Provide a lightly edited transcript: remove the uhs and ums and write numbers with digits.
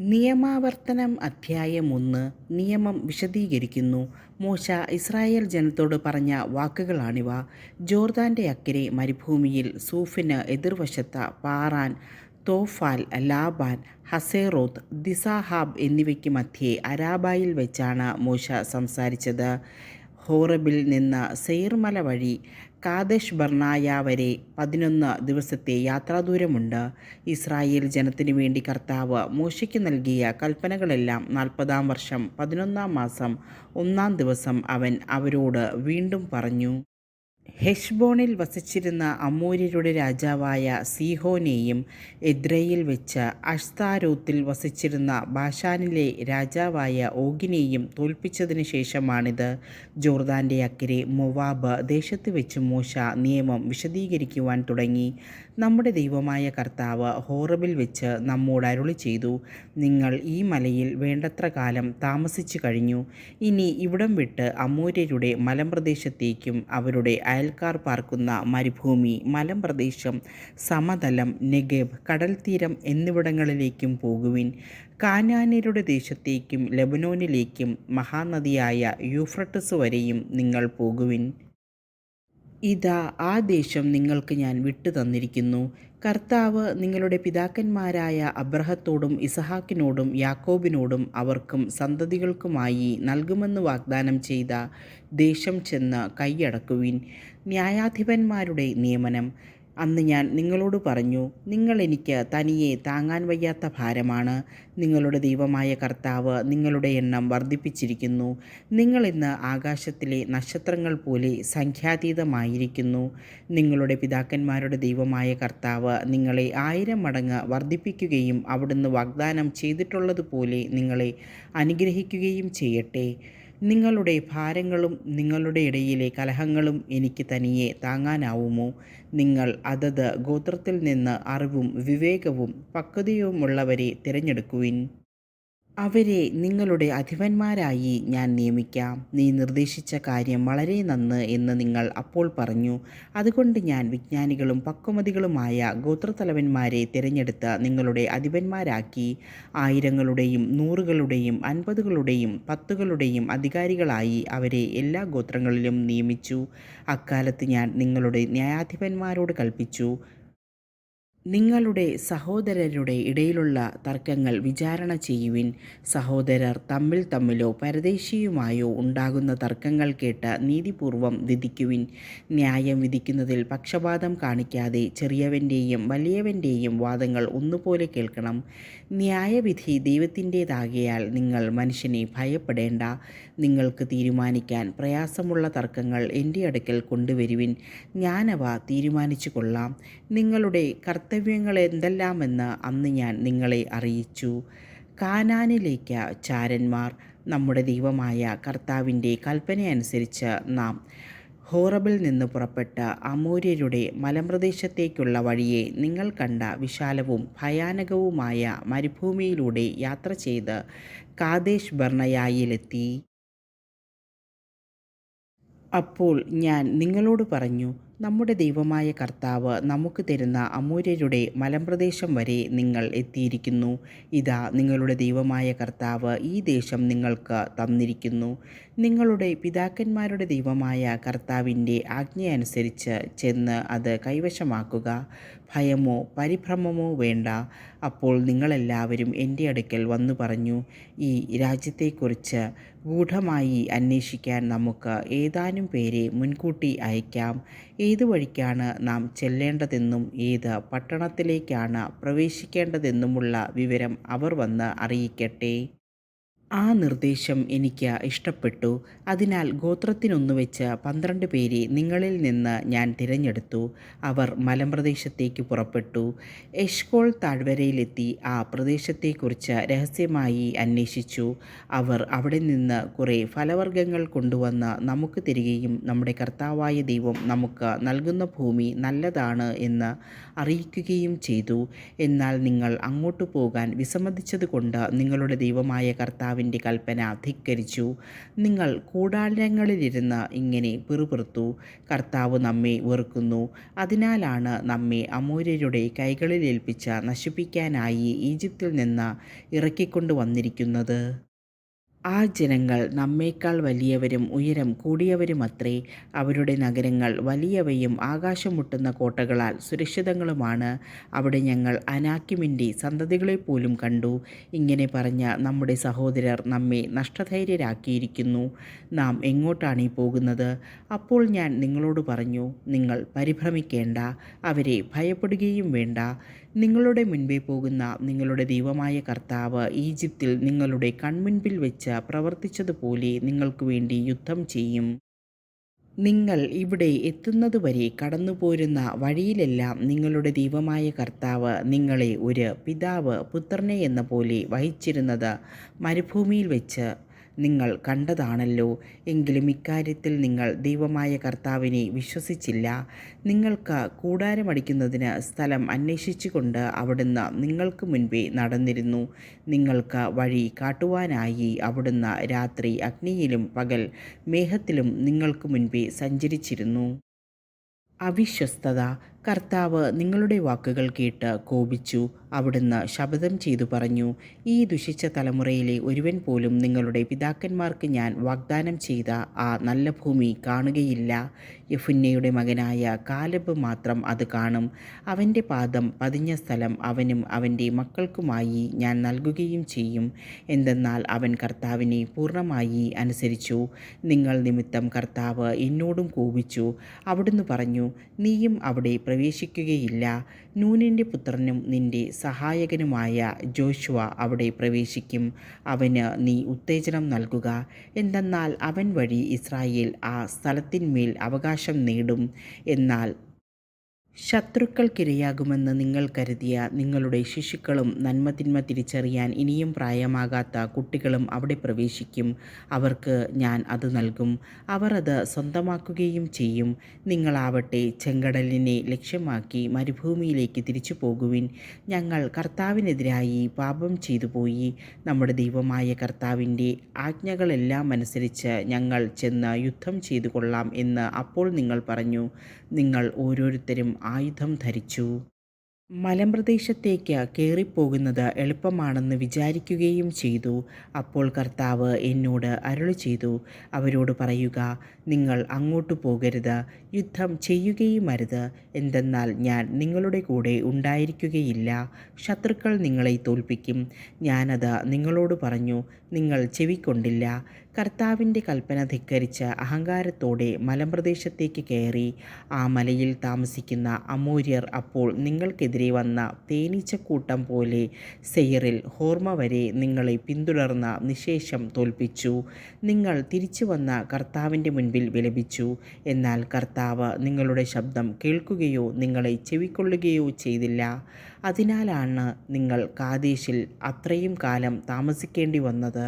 നിയമാവർത്തനം അധ്യായം 1 നിയമം വിശദീകരിക്കുന്നു. മോശ ഇസ്രായേൽ ജനത്തോട് പറഞ്ഞ വാക്കുകളാണിവ. ജോർദാൻ്റെ അക്കരെ മരുഭൂമിയിൽ സൂഫിന് എതിർവശത്ത് പാറാൻ, തോഫാൽ, ലാബാൻ, ഹസേറോത്ത്, ദിസാഹാബ് എന്നിവയ്ക്ക് മധ്യേ അരാബയിൽ വെച്ചാണ് മോശ സംസാരിച്ചത്. ഹോറബിൽ നിന്ന് സെയിർ മല വഴി കാദേശ് ബർണായ വരെ 11 ദിവസത്തെ യാത്രാദൂരമുണ്ട്. ഇസ്രായേൽ ജനത്തിനു വേണ്ടി കർത്താവ് മോശയ്ക്ക് നൽകിയ കൽപ്പനകളെല്ലാം 40-ാം വർഷം 11-ാം മാസം 1-ാം ദിവസം അവൻ അവരോട് വീണ്ടും പറഞ്ഞു. ഹെശ്ബോണിൽ വസിച്ചിരുന്ന അമോര്യരുടെ രാജാവായ സീഹോനെയും, എദ്രയിൽ വെച്ച് അഷ്താരോത്തിൽ വസിച്ചിരുന്ന ബാശാനിലെ രാജാവായ ഓഗിനെയും തോൽപ്പിച്ചതിന് ശേഷമാണിത്. ജോർദാൻ്റെ അക്കരെ മൊവാബ് ദേശത്ത് വെച്ച് മോശ നിയമം വിശദീകരിക്കുവാൻ തുടങ്ങി. നമ്മുടെ ദൈവമായ കർത്താവ് ഹോറബിൽ വെച്ച് നമ്മോട് അരുളി ചെയ്തു, നിങ്ങൾ ഈ മലയിൽ വേണ്ടത്ര കാലം താമസിച്ചു കഴിഞ്ഞു. ഇനി ഇവിടം വിട്ട് അമോര്യരുടെ മലമ്പ്രദേശത്തേക്കും അവരുടെ അയൽക്കാർ പാർക്കുന്ന മരുഭൂമി, മലമ്പ്രദേശം, സമതലം, നെഗേബ്, കടൽത്തീരം എന്നിവിടങ്ങളിലേക്കും പോകുവിൻ. കാനാന്യരുടെ ദേശത്തേക്കും ലെബനോനിലേക്കും മഹാനദിയായ യൂഫ്രട്ടസ് വരെയും നിങ്ങൾ പോകുവിൻ. ഇതാ, ആ ദേശം നിങ്ങൾക്ക് ഞാൻ വിട്ടു തന്നിരിക്കുന്നു. കർത്താവ് നിങ്ങളുടെ പിതാക്കന്മാരായ അബ്രഹത്തോടും ഇസഹാക്കിനോടും യാക്കോബിനോടും അവർക്കും സന്തതികൾക്കുമായി നൽകുമെന്ന് വാഗ്ദാനം ചെയ്ത ദേശം ചെന്ന് കൈയടക്കുവിൻ. ന്യായാധിപന്മാരുടെ നിയമനം. അന്ന് ഞാൻ നിങ്ങളോട് പറഞ്ഞു, നിങ്ങൾ എനിക്ക് തനിയെ താങ്ങാൻ വയ്യാത്ത ഭാരമാണ്. നിങ്ങളുടെ ദൈവമായ കർത്താവ് നിങ്ങളുടെ എണ്ണം വർദ്ധിപ്പിച്ചിരിക്കുന്നു. നിങ്ങൾ ഇന്ന് ആകാശത്തിലെ നക്ഷത്രങ്ങൾ പോലെ സംഖ്യാതീതമായിരിക്കുന്നു. നിങ്ങളുടെ പിതാക്കന്മാരുടെ ദൈവമായ കർത്താവ് നിങ്ങളെ 1000 മടങ്ങ് വർദ്ധിപ്പിക്കുകയും അവിടുന്ന് വാഗ്ദാനം ചെയ്തിട്ടുള്ളതുപോലെ നിങ്ങളെ അനുഗ്രഹിക്കുകയും ചെയ്യട്ടെ. നിങ്ങളുടെ ഭാരങ്ങളും നിങ്ങളുടെ ഇടയിലെ കലഹങ്ങളും എനിക്ക് തനിയെ താങ്ങാനാവുമോ? നിങ്ങൾ അതത് ഗോത്രത്തിൽ നിന്ന് അറിവും വിവേകവും പക്വതയുമുള്ളവരെ തിരഞ്ഞെടുക്കുവിൻ. അവരെ നിങ്ങളുടെ അധിപന്മാരായി ഞാൻ നിയമിക്കാം. നീ നിർദ്ദേശിച്ച കാര്യം വളരെ നന്ന് എന്ന് നിങ്ങൾ അപ്പോൾ പറഞ്ഞു. അതുകൊണ്ട് ഞാൻ വിജ്ഞാനികളും പക്വമതികളുമായ ഗോത്രത്തലവന്മാരെ തിരഞ്ഞെടുത്ത് നിങ്ങളുടെ അധിപന്മാരാക്കി. 1000-കളുടെയും 100-കളുടെയും 50-കളുടെയും 10-കളുടെയും അധികാരികളായി അവരെ എല്ലാ ഗോത്രങ്ങളിലും നിയമിച്ചു. അക്കാലത്ത് ഞാൻ നിങ്ങളുടെ ന്യായാധിപന്മാരോട് കൽപ്പിച്ചു, നിങ്ങളുടെ സഹോദരരുടെ ഇടയിലുള്ള തർക്കങ്ങൾ വിചാരണ ചെയ്യുവിൻ. സഹോദരർ തമ്മിൽ തമ്മിലോ പരദേശിയുമായോ ഉണ്ടാകുന്ന തർക്കങ്ങൾ കേട്ട് നീതിപൂർവം വിധിക്കുവിൻ. ന്യായം വിധിക്കുന്നതിൽ പക്ഷപാതം കാണിക്കാതെ ചെറിയവൻ്റെയും വലിയവൻ്റെയും വാദങ്ങൾ ഒന്നുപോലെ കേൾക്കണം. ന്യായവിധി ദൈവത്തിൻ്റേതാകയാൽ നിങ്ങൾ മനുഷ്യനെ ഭയപ്പെടേണ്ട. നിങ്ങൾക്ക് തീരുമാനിക്കാൻ പ്രയാസമുള്ള തർക്കങ്ങൾ എൻ്റെ അടുക്കൽ കൊണ്ടുവരുവിൻ, ഞാനവ തീരുമാനിച്ചു കൊള്ളാം. നിങ്ങളുടെ കർത്തവ്യങ്ങൾ എന്തെല്ലാമെന്ന് അന്ന് ഞാൻ നിങ്ങളെ അറിയിച്ചു. കാനാനിലേക്ക് ചാരന്മാർ. നമ്മുടെ ദൈവമായ കർത്താവിൻ്റെ കൽപ്പനയനുസരിച്ച് നാം ഹോറബിൽ നിന്ന് പുറപ്പെട്ട് അമോര്യരുടെ മലമ്പ്രദേശത്തേക്കുള്ള വഴിയെ നിങ്ങൾ കണ്ട വിശാലവും ഭയാനകവുമായ മരുഭൂമിയിലൂടെ യാത്ര ചെയ്ത് കാദേശ് ബർണയായിലെത്തി. അപ്പോൾ ഞാൻ നിങ്ങളോട് പറഞ്ഞു, നമ്മുടെ ദൈവമായ കർത്താവ് നമുക്ക് തരുന്ന അമോര്യരുടെ മലമ്പ്രദേശം വരെ നിങ്ങൾ എത്തിയിരിക്കുന്നു. ഇതാ, നിങ്ങളുടെ ദൈവമായ കർത്താവ് ഈ ദേശം നിങ്ങൾക്ക് തന്നിരിക്കുന്നു. നിങ്ങളുടെ പിതാക്കന്മാരുടെ ദൈവമായ കർത്താവിൻ്റെ ആജ്ഞയനുസരിച്ച് ചെന്ന് അത് കൈവശമാക്കുക. ഭയമോ പരിഭ്രമമോ വേണ്ട. അപ്പോൾ നിങ്ങളെല്ലാവരും എൻ്റെ അടുക്കൽ വന്നു പറഞ്ഞു, ഈ രാജ്യത്തെക്കുറിച്ച് ഗൂഢമായി അന്വേഷിക്കാൻ നമുക്ക് ഏതാനും പേരെ മുൻകൂട്ടി അയക്കാം. ഏതു വഴിക്കാണ് നാം ചെല്ലേണ്ടതെന്നും ഏത് പട്ടണത്തിലേക്കാണ് പ്രവേശിക്കേണ്ടതെന്നുമുള്ള വിവരം അവർ വന്ന് അറിയിക്കട്ടെ. ആ നിർദ്ദേശം എനിക്ക് ഇഷ്ടപ്പെട്ടു. അതിനാൽ ഗോത്രത്തിനൊന്നുവെച്ച് 12 പേരെ നിങ്ങളിൽ നിന്ന് ഞാൻ തിരഞ്ഞെടുത്തു. അവർ മലമ്പ്രദേശത്തേക്ക് പുറപ്പെട്ടു. എഷ്കോൾ താഴ്വരയിലെത്തി ആ പ്രദേശത്തെക്കുറിച്ച് രഹസ്യമായി അന്വേഷിച്ചു. അവർ അവിടെ നിന്ന് കുറേ ഫലവർഗ്ഗങ്ങൾ കൊണ്ടുവന്ന് നമുക്ക് തരികയും നമ്മുടെ കർത്താവായ ദൈവം നമുക്ക് നൽകുന്ന ഭൂമി നല്ലതാണ് എന്ന് അറിയിക്കുകയും ചെയ്തു. എന്നാൽ നിങ്ങൾ അങ്ങോട്ട് പോകാൻ വിസമ്മതിച്ചതുകൊണ്ട് നിങ്ങളുടെ ദൈവമായ കർത്താവിൻ്റെ കർത്താവിൻ്റെ കൽപ്പന ധിക്കരിച്ചു. നിങ്ങൾ കൂടാരങ്ങളിലിരുന്ന് ഇങ്ങനെ പിറുപിറുത്തു, കർത്താവ് നമ്മെ വെറുക്കുന്നു. അതിനാലാണ് നമ്മെ അമോര്യരുടെ കൈകളിൽ ഏൽപ്പിച്ച് നശിപ്പിക്കാനായി ഈജിപ്തിൽ നിന്ന് ഇറക്കിക്കൊണ്ട് വന്നിരിക്കുന്നത്. ആ ജനങ്ങൾ നമ്മേക്കാൾ വലിയവരും ഉയരം കൂടിയവരുമത്രേ. അവരുടെ നഗരങ്ങൾ വലിയവയും ആകാശം മുട്ടുന്ന കോട്ടകളാൽ സുരക്ഷിതങ്ങളുമാണ്. അവിടെ ഞങ്ങൾ അനാക്കിമിൻ്റെ സന്തതികളെപ്പോലും കണ്ടു. ഇങ്ങനെ പറഞ്ഞ നമ്മുടെ സഹോദരർ നമ്മെ നഷ്ടധൈര്യരാക്കിയിരിക്കുന്നു. നാം എങ്ങോട്ടാണ് ഈ പോകുന്നത്? അപ്പോൾ ഞാൻ നിങ്ങളോട് പറഞ്ഞു, നിങ്ങൾ പരിഭ്രമിക്കേണ്ട, അവരെ ഭയപ്പെടുകയും വേണ്ട. നിങ്ങളുടെ മുൻപേ പോകുന്ന നിങ്ങളുടെ ദൈവമായ കർത്താവ് ഈജിപ്തിൽ നിങ്ങളുടെ കൺമുൻപിൽ വെച്ച് പ്രവർത്തിച്ചതുപോലെ നിങ്ങൾക്ക് വേണ്ടി യുദ്ധം ചെയ്യും. നിങ്ങൾ ഇവിടെ എത്തുന്നതുവരെ കടന്നുപോരുന്ന വഴിയിലെല്ലാം നിങ്ങളുടെ ദൈവമായ കർത്താവ് നിങ്ങളെ ഒരു പിതാവ് പുത്രനെ എന്ന പോലെ വഹിച്ചിരുന്നത് മരുഭൂമിയിൽ വെച്ച് നിങ്ങൾ കണ്ടതാണല്ലോ. എങ്കിലും ഇക്കാര്യത്തിൽ നിങ്ങൾ ദൈവമായ കർത്താവിനെ വിശ്വസിച്ചില്ല. നിങ്ങൾക്ക് കൂടാരമടിക്കുന്നതിന് സ്ഥലം അന്വേഷിച്ചുകൊണ്ട് അവിടുന്ന് നിങ്ങൾക്ക് മുൻപേ നടന്നിരുന്നു. നിങ്ങൾക്ക് വഴി കാട്ടുവാനായി അവിടുന്ന് രാത്രി അഗ്നിയിലും പകൽ മേഘത്തിലും നിങ്ങൾക്ക് മുൻപേ സഞ്ചരിച്ചിരുന്നു. അവിശ്വസ്തത. കർത്താവ് നിങ്ങളുടെ വാക്കുകൾ കേട്ട് കോപിച്ചു. അവിടുന്ന് ശപഥം ചെയ്തു പറഞ്ഞു, ഈ ദുഷിച്ച തലമുറയിലെ ഒരുവൻ പോലും നിങ്ങളുടെ പിതാക്കന്മാർക്ക് ഞാൻ വാഗ്ദാനം ചെയ്ത ആ നല്ല ഭൂമി കാണുകയില്ല. യെഫുന്നെയുടെ മകനായ കാലെബ് മാത്രം അത് കാണും. അവൻ്റെ പാദം പതിഞ്ഞ സ്ഥലം അവനും അവൻ്റെ മക്കൾക്കുമായി ഞാൻ നൽകുകയും ചെയ്യും. എന്തെന്നാൽ അവൻ കർത്താവിനെ പൂർണ്ണമായി അനുസരിച്ചു. നിങ്ങൾ നിമിത്തം കർത്താവ് എന്നോടും കോപിച്ചു. അവിടുന്ന് പറഞ്ഞു, നീയും അവിടെ പ്രവേശിക്കുകയില്ല. നൂനിൻ്റെ പുത്രനും നിൻ്റെ സഹായകനുമായ ജോഷുവ അവിടെ പ്രവേശിക്കും. അവന് നീ ഉത്തേജനം നൽകുക. എന്തെന്നാൽ അവൻ വഴി ഇസ്രായേൽ ആ സ്ഥലത്തിന്മേൽ അവകാശം നേടും. എന്നാൽ ശത്രുക്കൾക്കിരയാകുമെന്ന് നിങ്ങൾ കരുതിയ നിങ്ങളുടെ ശിശുക്കളും നന്മതിന്മ തിരിച്ചറിയാൻ ഇനിയും പ്രായമാകാത്ത കുട്ടികളും അവിടെ പ്രവേശിക്കും. അവർക്ക് ഞാൻ അത് നൽകും. അവർ അത് സ്വന്തമാക്കുകയും ചെയ്യും. നിങ്ങളാവട്ടെ ചെങ്കടലിനെ ലക്ഷ്യമാക്കി മരുഭൂമിയിലേക്ക് തിരിച്ചു പോകുവിൻ. ഞങ്ങൾ കർത്താവിനെതിരായി പാപം ചെയ്തു പോയി. നമ്മുടെ ദൈവമായ കർത്താവിൻ്റെ ആജ്ഞകളെല്ലാം അനുസരിച്ച് ഞങ്ങൾ ചെന്ന് യുദ്ധം ചെയ്തു കൊള്ളാം എന്ന് അപ്പോൾ നിങ്ങൾ പറഞ്ഞു. നിങ്ങൾ ഓരോരുത്തരും ആയുധം ധരിച്ചു. മലമ്പ്രദേശത്തേക്ക് കയറിപ്പോകുന്നത് എളുപ്പമാണെന്ന് വിചാരിക്കുകയും ചെയ്തു. അപ്പോൾ കർത്താവ് എന്നോട് അരുളി ചെയ്തു, അവരോട് പറയുക, നിങ്ങൾ അങ്ങോട്ട് പോകരുത്, യുദ്ധം ചെയ്യുകയുമരുത്. എന്തെന്നാൽ ഞാൻ നിങ്ങളുടെ കൂടെ ഉണ്ടായിരിക്കുകയില്ല. ശത്രുക്കൾ നിങ്ങളെ തോൽപ്പിക്കും. ഞാനത് നിങ്ങളോട് പറഞ്ഞു, നിങ്ങൾ ചെവിക്കൊണ്ടില്ല. കർത്താവിൻ്റെ കൽപ്പന ധിക്കരിച്ച് അഹങ്കാരത്തോടെ മലമ്പ്രദേശത്തേക്ക് കയറി. ആ മലയിൽ താമസിക്കുന്ന അമോര്യർ അപ്പോൾ നിങ്ങൾക്കെതിരെ വന്ന തേനീച്ചക്കൂട്ടം പോലെ സെയറിൽ ഹോർമ വരെ നിങ്ങളെ പിന്തുടർന്ന് നിശേഷം തോൽപ്പിച്ചു. നിങ്ങൾ തിരിച്ചു വന്ന കർത്താവിൻ്റെ മുൻപിൽ വിലപിച്ചു. എന്നാൽ കർത്താവ് നിങ്ങളുടെ ശബ്ദം കേൾക്കുകയോ നിങ്ങളെ ചെവിക്കൊള്ളുകയോ ചെയ്തില്ല. അതിനാലാണ് നിങ്ങൾ കാദേശിൽ അത്രയും കാലം താമസിക്കേണ്ടി വന്നത്.